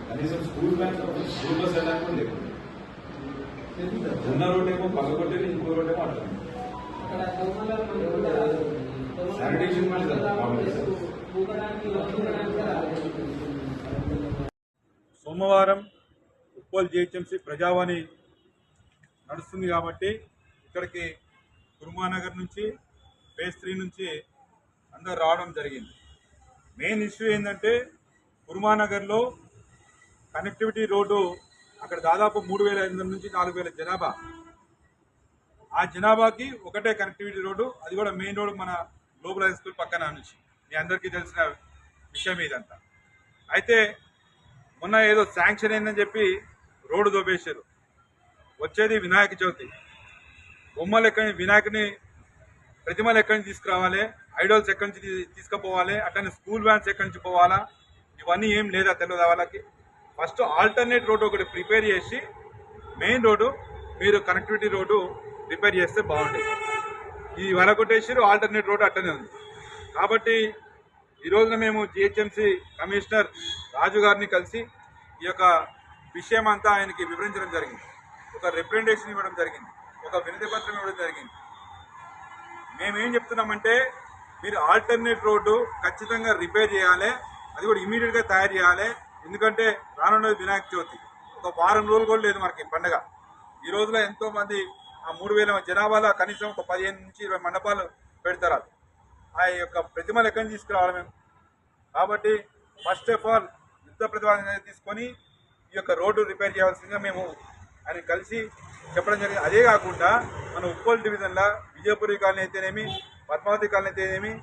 కనీసం school ban school bus వెళ్ళడానికి లేదు. ఉన్న రోడ్ ఏమో పగకొట్టేది, ఇంకో రోడ్ ఏమో అట్లా శానిటేషన్. సోమవారం ఉప్పల్ జిహెచ్ఎంసీ ప్రజావాణి నడుస్తుంది కాబట్టి ఇక్కడికి కుర్మానగర్ నుంచి ఫేజ్ 3 నుంచి అందరు రావడం జరిగింది. మెయిన్ ఇష్యూ ఏంటంటే కుర్మానగర్లో కనెక్టివిటీ రోడ్డు అక్కడ దాదాపు 3,500 నుంచి 4,000 జనాభా. ఆ జనాభాకి ఒకటే కనెక్టివిటీ రోడ్డు, అది కూడా మెయిన్ రోడ్డు మన గ్లోబల్ హై స్కూల్ పక్కన నుంచి. మీ అందరికీ తెలిసిన విషయం ఇదంతా. అయితే మొన్న ఏదో శాంక్షన్ అయిందని చెప్పి రోడ్డు దోపేశారు. వచ్చేది వినాయక చవితి, బొమ్మలు వినాయకుని ప్రతిమలు ఎక్కడి నుంచి తీసుకురావాలి, ఐడల్స్ ఎక్కడి నుంచి తీసుకుపోవాలి, అట్లనే స్కూల్ వ్యాన్స్ ఎక్కడి నుంచి పోవాలా, ఇవన్నీ ఏం లేదా తెలియదు వాళ్ళకి. ఫస్ట్ ఆల్టర్నేట్ రోడ్డు ఒకటి ప్రిపేర్ చేసి మెయిన్ రోడ్డు మీరు కనెక్టివిటీ రోడ్డు ప్రిపేర్ చేస్తే బాగుంటుంది. ఈ వలకొట్టేసారు, ఆల్టర్నేట్ రోడ్డు అట్టనే ఉంది. కాబట్టి ఈ రోజున మేము జిహెచ్ఎంసీ కమిషనర్ రాజు గారిని కలిసి ఈ యొక్క విషయం అంతా ఆయనకి వివరించడం జరిగింది. ఒక రిప్రజెంటేషన్ ఇవ్వడం జరిగింది, ఒక వినతి పత్రం ఇవ్వడం జరిగింది. మేమేం చెప్తున్నామంటే మీరు ఆల్టర్నేట్ రోడ్డు ఖచ్చితంగా రిపేర్ చేయాలి, అది కూడా ఇమీడియట్గా తయారు చేయాలి. ఎందుకంటే రానున్నది వినాయక చవితి, ఒక వారం రోజులు కూడా లేదు మనకి పండుగ. ఈ రోజులో ఎంతోమంది ఆ 3,000 జనాభాలో కనీసం ఒక 15 నుంచి 20 మండపాలు పెడతారు. ఆ యొక్క ప్రతిమలు ఎక్కడి నుంచి తీసుకురావాలి మేము. కాబట్టి ఫస్ట్ ఆఫ్ ఆల్ యుద్ధ ప్రతిపాదన తీసుకొని ఈ యొక్క రోడ్డు రిపేర్ చేయాల్సిందిగా మేము ఆయన కలిసి చెప్పడం జరిగింది. అదే కాకుండా మన ఉప్పల్ డివిజన్లో విజయపురి కాలనీ అయితేనేమి, పద్మావతి కాలనీ అయితేనేమి,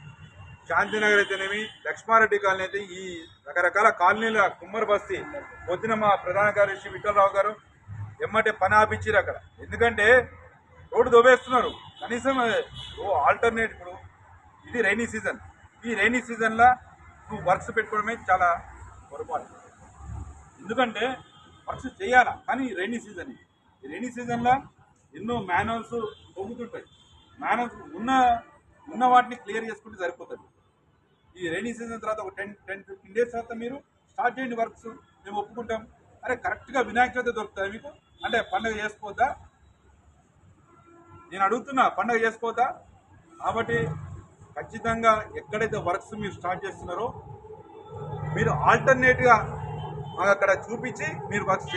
శాంతినగర్ అయితేనేమి, లక్ష్మారెడ్డి కాలనీ అయితే ఈ రకరకాల కాలనీల కుమ్మరి బస్తీ పొద్దున మా ప్రధాన కార్యదర్శి విఠలరావు గారు ఎమ్మటే పని ఆపించారు అక్కడ. ఎందుకంటే రోడ్డు దోబేస్తున్నారు. కనీసం ఆల్టర్నేట్, ఇప్పుడు ఇది రైనీ సీజన్, ఈ రైనీ సీజన్లో నువ్వు వర్క్స్ పెట్టుకోవడమే చాలా పొరపాటు. ఎందుకంటే వర్క్స్ చేయాలా, కానీ రైనీ సీజన్, ఈ రైనీ సీజన్లో ఎన్నో మ్యాన్హోల్స్ పొంగుతుంటాయి. మ్యాన్హోల్స్ ఉన్న వాటిని క్లియర్ చేసుకుంటే సరిపోతుంది. ఈ రైనీ సీజన్ తర్వాత ఒక 10-15 డేస్ తర్వాత మీరు స్టార్ట్ చేయండి వర్క్స్, మేము ఒప్పుకుంటాం. అరే కరెక్ట్గా వినాయక చవితి దొరుకుతుంది మీకు అంటే పండుగ చేసుకోవద్దా? నేను అడుగుతున్నా, పండుగ చేసుకోవద్దా? కాబట్టి ఖచ్చితంగా ఎక్కడైతే వర్క్స్ మీరు స్టార్ట్ చేస్తున్నారో మీరు ఆల్టర్నేట్గా మాకు అక్కడ చూపించి మీరు వర్క్స్